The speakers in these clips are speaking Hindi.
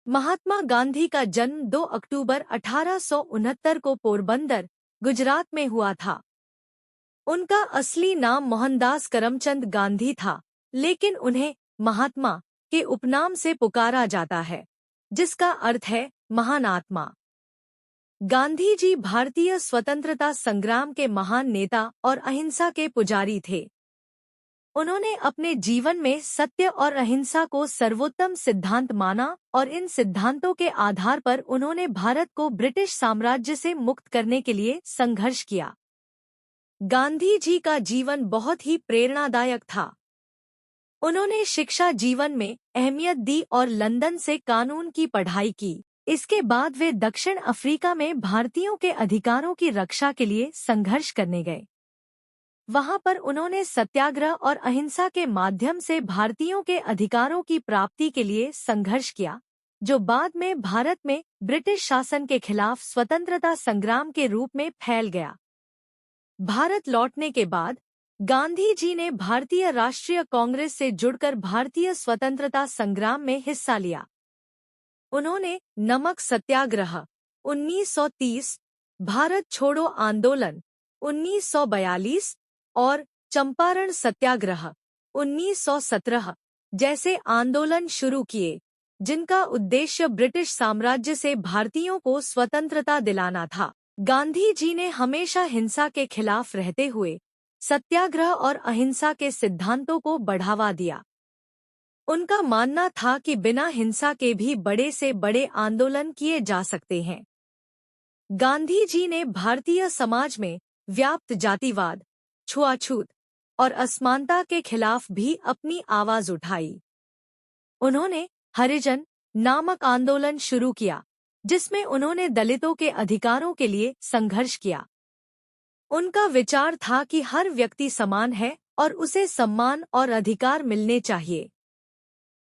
महात्मा गांधी का जन्म 2 अक्टूबर 1869 को पोरबंदर, गुजरात में हुआ था। उनका असली नाम मोहनदास करमचंद गांधी था, लेकिन उन्हें महात्मा के उपनाम से पुकारा जाता है, जिसका अर्थ है महान आत्मा। गांधी जी भारतीय स्वतंत्रता संग्राम के महान नेता और अहिंसा के पुजारी थे। उन्होंने अपने जीवन में सत्य और अहिंसा को सर्वोत्तम सिद्धांत माना और इन सिद्धांतों के आधार पर उन्होंने भारत को ब्रिटिश साम्राज्य से मुक्त करने के लिए संघर्ष किया। गांधी जी का जीवन बहुत ही प्रेरणादायक था। उन्होंने शिक्षा जीवन में अहमियत दी और लंदन से कानून की पढ़ाई की। इसके बाद वे दक्षिण अफ्रीका में भारतीयों के अधिकारों की रक्षा के लिए संघर्ष करने गए। वहां पर उन्होंने सत्याग्रह और अहिंसा के माध्यम से भारतीयों के अधिकारों की प्राप्ति के लिए संघर्ष किया, जो बाद में भारत में ब्रिटिश शासन के खिलाफ स्वतंत्रता संग्राम के रूप में फैल गया। भारत लौटने के बाद गांधी जी ने भारतीय राष्ट्रीय कांग्रेस से जुड़कर भारतीय स्वतंत्रता संग्राम में हिस्सा लिया। उन्होंने नमक सत्याग्रह 1930, भारत छोड़ो आंदोलन 1942 और चंपारण सत्याग्रह 1917 जैसे आंदोलन शुरू किए, जिनका उद्देश्य ब्रिटिश साम्राज्य से भारतीयों को स्वतंत्रता दिलाना था। गांधी जी ने हमेशा हिंसा के खिलाफ रहते हुए सत्याग्रह और अहिंसा के सिद्धांतों को बढ़ावा दिया। उनका मानना था कि बिना हिंसा के भी बड़े से बड़े आंदोलन किए जा सकते हैं। गांधी जी ने भारतीय समाज में व्याप्त जातिवाद, छुआछूत और असमानता के खिलाफ भी अपनी आवाज उठाई। उन्होंने हरिजन नामक आंदोलन शुरू किया, जिसमें उन्होंने दलितों के अधिकारों के लिए संघर्ष किया। उनका विचार था कि हर व्यक्ति समान है और उसे सम्मान और अधिकार मिलने चाहिए।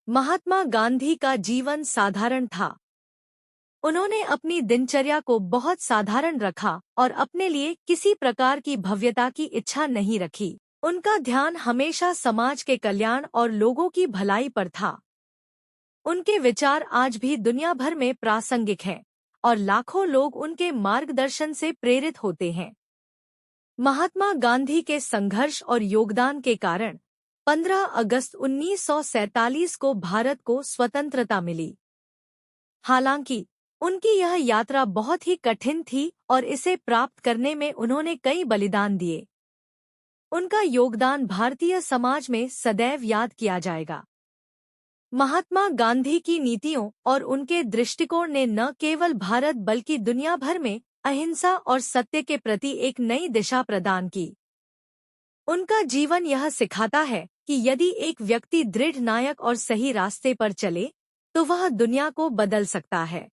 महात्मा गांधी का जीवन साधारण था। उन्होंने अपनी दिनचर्या को बहुत साधारण रखा और अपने लिए किसी प्रकार की भव्यता की इच्छा नहीं रखी। उनका ध्यान हमेशा समाज के कल्याण और लोगों की भलाई पर था। उनके विचार आज भी दुनिया भर में प्रासंगिक हैं और लाखों लोग उनके मार्गदर्शन से प्रेरित होते हैं। महात्मा गांधी के संघर्ष और योगदान के कारण 15 अगस्त 1947 को भारत को स्वतंत्रता मिली। हालांकि उनकी यह यात्रा बहुत ही कठिन थी और इसे प्राप्त करने में उन्होंने कई बलिदान दिए। उनका योगदान भारतीय समाज में सदैव याद किया जाएगा। महात्मा गांधी की नीतियों और उनके दृष्टिकोण ने न केवल भारत बल्कि दुनिया भर में अहिंसा और सत्य के प्रति एक नई दिशा प्रदान की। उनका जीवन यह सिखाता है कि यदि एक व्यक्ति दृढ़ नायक और सही रास्ते पर चले, तो वह दुनिया को बदल सकता है।